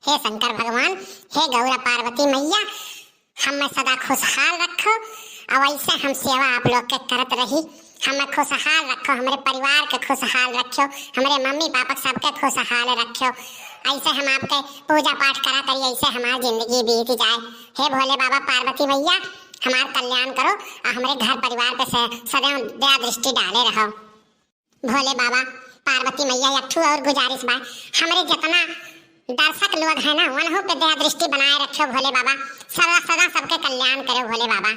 हे शंकर भगवान, हे गौरा पार्वती मैया, हमें सदा खुशहाल रखो और ऐसे हम सेवा आप लोग के करत रही। हमें खुशहाल रखो, हमारे परिवार के खुशहाल रखो, हमारे मम्मी पापा सबके खुशहाल रखो। ऐसे हम आपके पूजा पाठ करा करिए, ऐसे हमारी जिंदगी बीत जाए। हे भोले बाबा पार्वती मैया, हमारा कल्याण करो और हमारे घर परिवार पे सदैव दया दृष्टि डाले रहो। भोले बाबा पार्वती मैया, एक और गुजारिश बा, हमारे जितना दर्शक लोग है ना, उन्हों पे दया दृष्टि बनाए रखो भोले बाबा, सदा सदा सबके कल्याण करो भोले बाबा।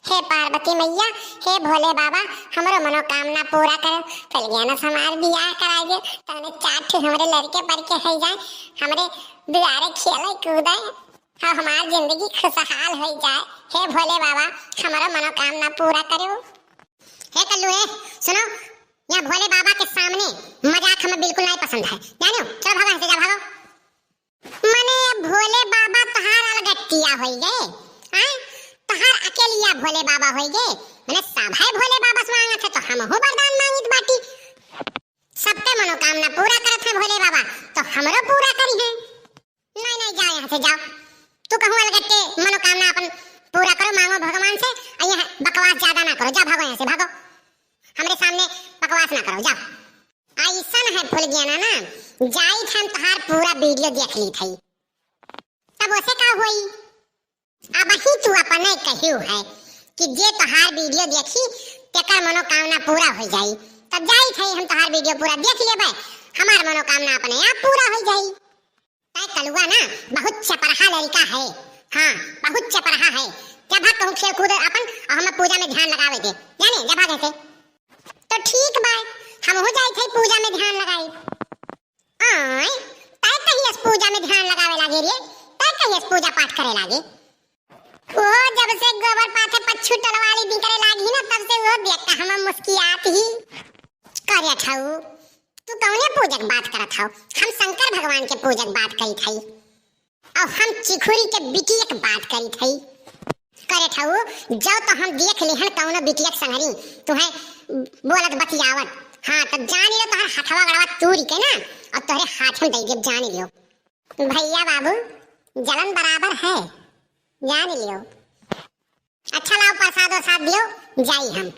हे पार्वती मैया, हे भोले बाबा, हमारो मनोकामना पूरा करो। कल ज्ञान हमार बियाह कराइए, तने चाट हमारे लड़के पर के है जाए, हमारे दुआरे खेले कूदे और हमार जिंदगी खुशहाल हो जाए। हे भोले बाबा, हमारा मनोकामना पूरा करो। हे कल्लू, हे सुनो, यहाँ भोले बाबा के सामने मजाक हमें बिल्कुल नहीं पसंद है, जानो। चलो भागो यहाँ से, जा भागो। मने भोले बाबा तहार अलगट्टिया हो गए, हाँ तहार अकेलिया भोले बाबा हो गए। मैंने सब है भोले बाबा से मांगा था तो हम हो वरदान मांगित बाटी। सबके मनोकामना पूरा करत है भोले बाबा, तो हमरो पूरा करी है। नहीं नहीं, जाओ यहाँ से, जाओ। तू कहूँ अलगट्टे मनोकामना अपन पूरा करो, मांगो भगवान से, और यहाँ बकवास ज्यादा ना करो। जा भागो यहाँ से, भागो, हमारे सामने बकवास ना करो, जाओ। ऐसा है फुल गया ना, जाई हम तहार पूरा वीडियो देख ली थी, तब उसे का हुई। अब ही तू अपने कहियो है कि जे तहार वीडियो देखी तेकर मनोकामना पूरा हो जाई, तब जाई थे हम तहार वीडियो पूरा देख लेबे, हमार मनोकामना अपने आप पूरा हो जाई। तय कलुआ ना बहुत चपरहा लड़का है, हाँ बहुत चपरहा है। जब भाग कहूँ खेल कूद अपन और हम पूजा में ध्यान लगावे थे, जाने जब भाग ऐसे तो ठीक बा, हम हो जाए थे पूजा में ध्यान लगाई। आय तय कहिए पूजा में ध्यान लगावे लागे रे, तय कहिए पूजा पाठ करे लागे। वो जब से गोबर पाथे पच्छू टलवाली दी करे लागी ना, तब से वो देख के हम मुस्कियात ही करे ठाऊ। तू कौने पूजक बात करत हौ? हम शंकर भगवान के पूजक बात करी थई और हम चिखुरी के बिटिया के बात करी थई करे ठाऊ। जो तो हम देख लिहन कौनो बिटिया के संगरी तुहे बोलत बतियावत, हाँ तब जान लियो तोहर हथवा गड़वा तूरी के ना और तोहरे हाथ में दे देब, जान लियो। भैया बाबू जलन बराबर है, जान लियो। अच्छा लाओ प्रसाद वसाद दियो, जाई हम।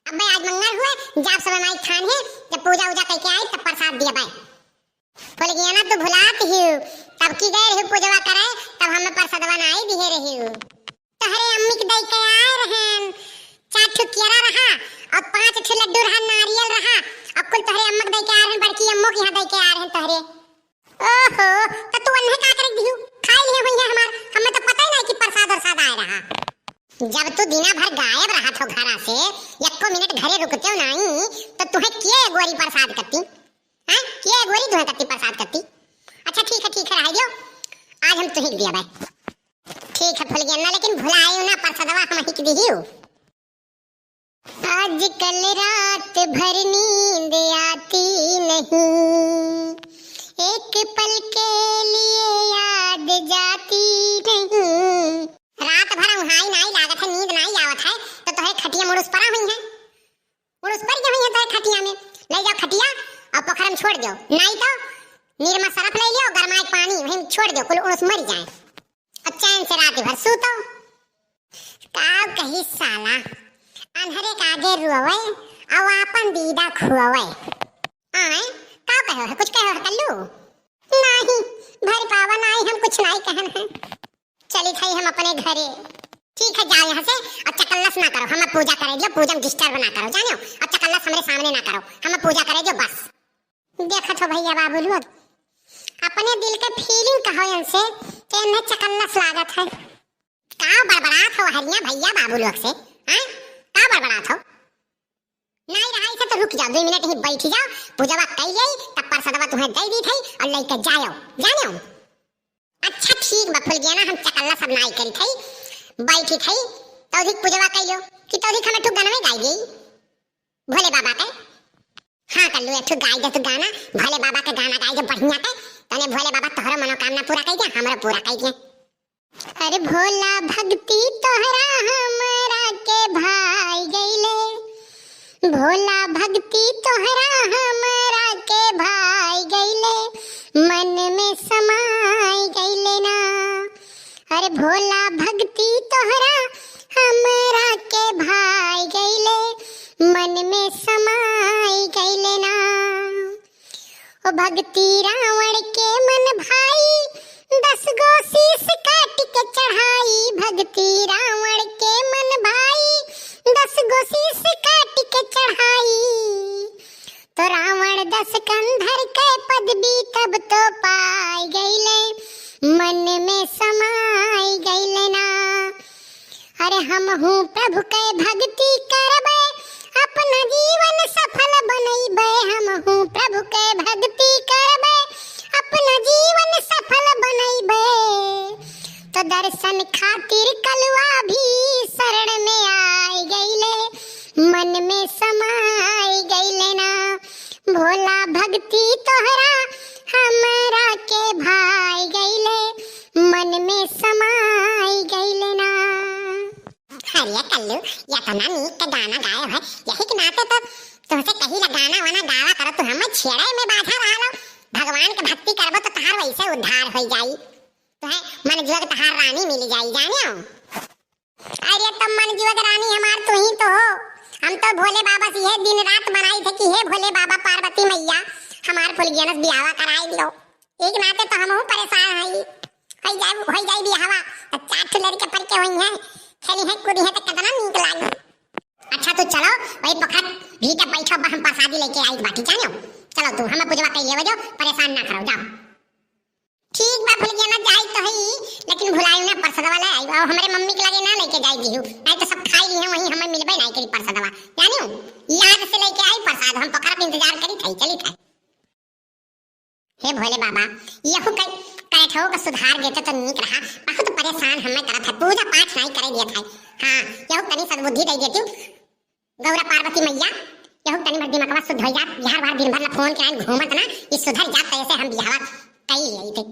अब भाई आज मंगल हुए, जब समय माई थान है, जब पूजा उजा करके आई तब प्रसाद दिया भाई। बोले गया ना तू भुलात ही, तब की गए रही पूजवा करे, तब हमें प्रसादवा ना आई दिए रही। तोहरे अम्मी के दई के आए रहन, 4 ठो केरा रहा और 5 ठो लड्डू रहा, नारियल रहा, अब कुल तोहरे अम्मा के दई के आ रहन, बड़की अम्मो के यहाँ दई के आ रहन तोहरे। ओहो, तो तू अन्हे का करे दिहु, खाई लिए हुई है हमार, हमें तो पता ही नहीं कि प्रसाद वरसाद आए रहा। जब तू दिना भर गायब रहा थो घरा से, एको मिनट घरे रुकते हो नहीं, तो तुहे के गोरी प्रसाद करती, हाँ के गोरी तुहे करती प्रसाद करती। अच्छा ठीक है रह दियो, आज हम तुहे दिया भाई। ठीक है भूल गया ना, लेकिन भुलाए ना प्रसादवा हम ही दिहियो। आजकल रात भर नींद आती नहीं, एक पल के लिए याद जाती नहीं। रात भर उहाई नहीं लागत है, नींद नहीं आवत है, तो तोहे खटिया मुरुस परा हुई है, मुरुस पर क्या हुई है तोहे खटिया में। ले जाओ खटिया और पोखर में छोड़ दो, नहीं तो निरमा सरफ ले लियो, गरमाए पानी वहीं छोड़ दो, कुल उड़स मर जाए और चैन से रात भर सूतो। काव कही साला अंधरे के आगे रुआवे और अपन दीदा खुआवे। आए काव कहो है, कुछ कहो है कल्लू? नहीं भर पावा नहीं, हम कुछ नहीं कहन है। चली थई हम अपने घरे। ठीक है जाओ यहाँ से और चकल्लस ना करो, हमें पूजा करे जो, पूजा में डिस्टर्ब ना करो जानो, और चकल्लस हमारे सामने ना करो, हमें पूजा करे जो बस। देखा तो भैया बाबू लोग अपने दिल के फीलिंग कहो इनसे कि इन्हें चकल्लस लागत है। का बड़बड़ात हो हरिया भैया बाबू लोग से, हाँ का बड़बड़ात हो? नहीं रहा इसे तो रुक जाओ, 2 मिनट ही बैठ जाओ, पूजा कर गई तब प्रसादवा तुम्हें दे दी थी और लेकर जाओ जानो। अच्छा ठीक बा फुल गया ना, हम चकल्ला सब नाई करी थई, बैठी थई तौधिक पूजवा कइलो कि तौधिक हमें ठुक गाना में गाई गई भोले बाबा के। हाँ कल्लू ठुक गाई दे, तू गाना भोले बाबा के गाना गाई दे बढ़िया के, तने भोले बाबा तोहरा मनोकामना पूरा कई दे, हमरा पूरा कई दे। अरे भोला भक्ति तोहरा हमरा के भाई गईले, भोला भक्ति तोहरा हमरा के भाई गईले, मन में समा ओ भक्ति रावण के मन भाई 10 गो शीश काट के चढ़ाई। भक्ति रावण के मन भाई 10 गो शीश काट के चढ़ाई। तो रावण 10 कंधर के पदवी तब तो पाई गईले, मन में समाई गईले ना। अरे हम हूँ प्रभु के भक्ति करबे, अपना जीवन सफल बनैबे। हम हूँ प्रभु के भक्ति करबे, अपना जीवन सफल बनैबे। तो दर्शन खातिर कलवा भी शरण में आई गईले, मन में समाई गईले ना। भोला भक्ति तोहरा हमरा के भाई गईले, मन में समाई गईले ना। अरे कल्लू, या तो ना नीक का गाना गाए है, यही के नाते तो तुमसे कहीं गाना वाना गावा करो तो हम छेड़े में बाधा रहा। भगवान के भक्ति करबो तो तहार वैसे उद्धार हो जाई। तो है मन जीवा के तहार रानी मिल जाई, जानियो। अरे तुम मन जीवा के रानी हमार तू ही तो हो। हम तो भोले बाबा से यह दिन रात बनाई थे कि हे भोले बाबा पार्वती मैया हमार फुलगियनस बियावा कराई दियो। एक नाते तो हम परेशान हई, हो जाई बियावा तो 4 लड़के पर के होई हैं, खेली है कूदी है तो कितना नीक लागी। अच्छा तो चलो वही पखत भीटा बैठो, हम प्रसादी लेके आई बाकी जानियो। चलो तू हम पूजवा कर लेवे जो, परेशान ना करो, जाओ। ठीक बा फुलगियनस जाई तो हई, लेकिन भुलायु ना प्रसादवा ले आई। और हमरे मम्मी के लगे ना लेके जाई दिहु, नहीं तो सब खाई ली है वही हमें मिलबे नहीं करी प्रसादवा, जानियो। याद से लेके आई प्रसाद, हम पखरा पे इंतजार करी थई, चली थई। हे भोले बाबा यहु कैठो का सुधार देते तो नीक रहा। बहुत परेशान हमें करत है, पूजा पाठ नहीं करे दिए थे। हां यहु तनी सद्बुद्धि दे देती गौरा पार्वती मैया, यहु तनी मर दिमागवा शुद्ध हो जात। बिहार बार दिन भर ला फोन के लाइन घूमत ना, ई सुधर जात, ऐसे हम बिहावा कई आई थे।